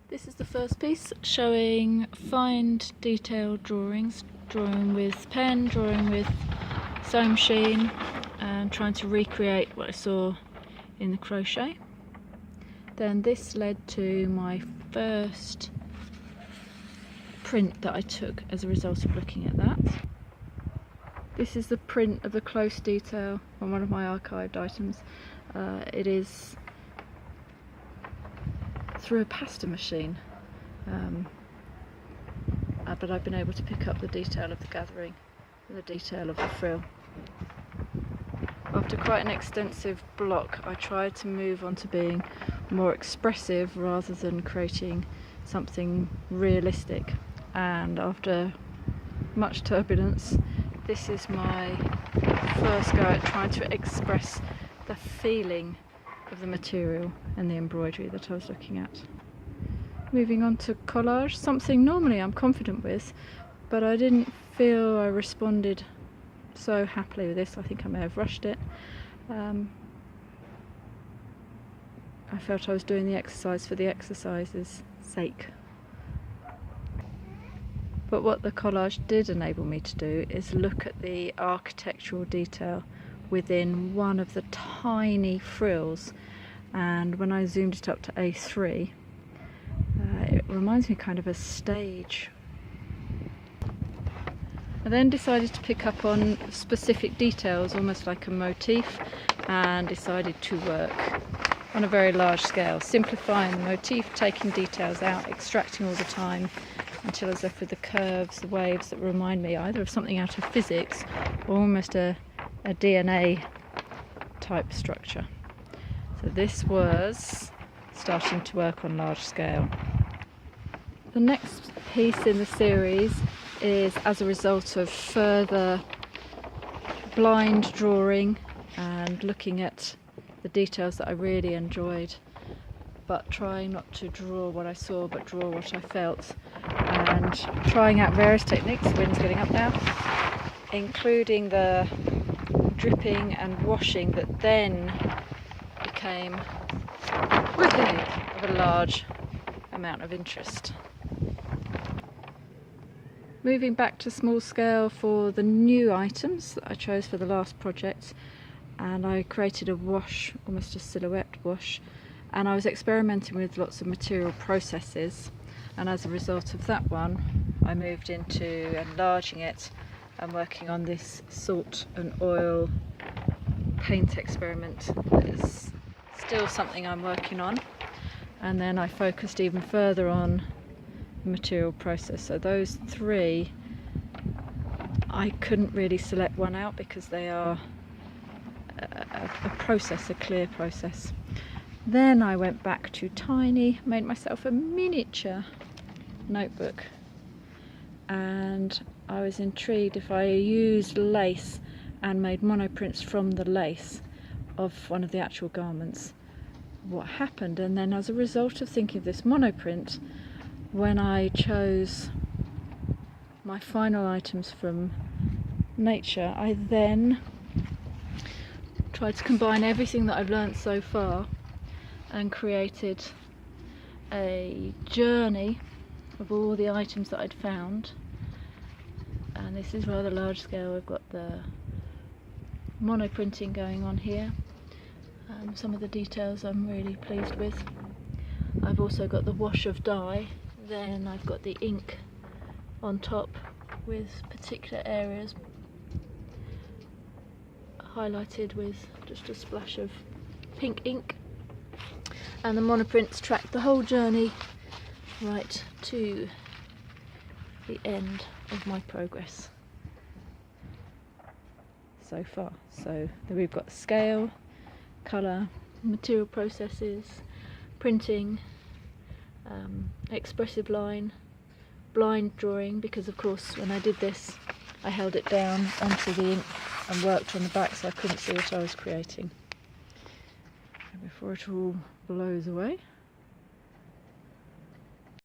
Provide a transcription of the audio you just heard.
This is the first piece showing fine detailed drawings, drawing with pen, drawing with sewing machine, and trying to recreate what I saw in the crochet. Then this led to my first print that I took as a result of looking at that. This is the print of a close detail on one of my archived items. It is through a pasta machine, but I've been able to pick up the detail of the gathering and the detail of the frill. After quite an extensive block, I tried to move on to being more expressive rather than creating something realistic, and after much turbulence, this is my first go at trying to express the feeling of the material and the embroidery that I was looking at. Moving on to collage, something normally I'm confident with, but I didn't feel I responded so happily with this. I think I may have rushed it. I felt I was doing the exercise for the exercise's sake. But what the collage did enable me to do is look at the architectural detail within one of the tiny frills, and when I zoomed it up to A3, it reminds me kind of a stage. I then decided to pick up on specific details, almost like a motif, and decided to work on a very large scale, simplifying the motif, taking details out, extracting all the time, until I was left with the curves, the waves that remind me either of something out of physics or almost a DNA type structure. So this was starting to work on large scale. The next piece in the series is as a result of further blind drawing and looking at the details that I really enjoyed, but trying not to draw what I saw but draw what I felt, and trying out various techniques. The wind's getting up now, including the dripping and washing that then became of a large amount of interest. Moving back to small scale for the new items that I chose for the last project, and I created a wash, almost a silhouette wash, and I was experimenting with lots of material processes, and as a result of that one I moved into enlarging it and working on this salt and oil paint experiment that is still something I'm working on. And then I focused even further on the material process. So those three, I couldn't really select one out because they are a process, a clear process. Then I went back to tiny, made myself a miniature notebook, and I was intrigued if I used lace and made monoprints from the lace of one of the actual garments, what happened. And then as a result of thinking of this monoprint, when I chose my final items from nature, I then tried to combine everything that I've learnt so far and created a journey of all the items that I'd found. And this is rather large scale. We've got the monoprinting going on here. Some of the details I'm really pleased with. I've also got the wash of dye, then I've got the ink on top with particular areas highlighted with just a splash of pink ink, and the monoprints track the whole journey right to the end of my progress so far. So we've got scale, colour, material processes, printing, expressive line, blind drawing, because of course when I did this I held it down onto the ink and worked on the back so I couldn't see what I was creating. And before it all blows away,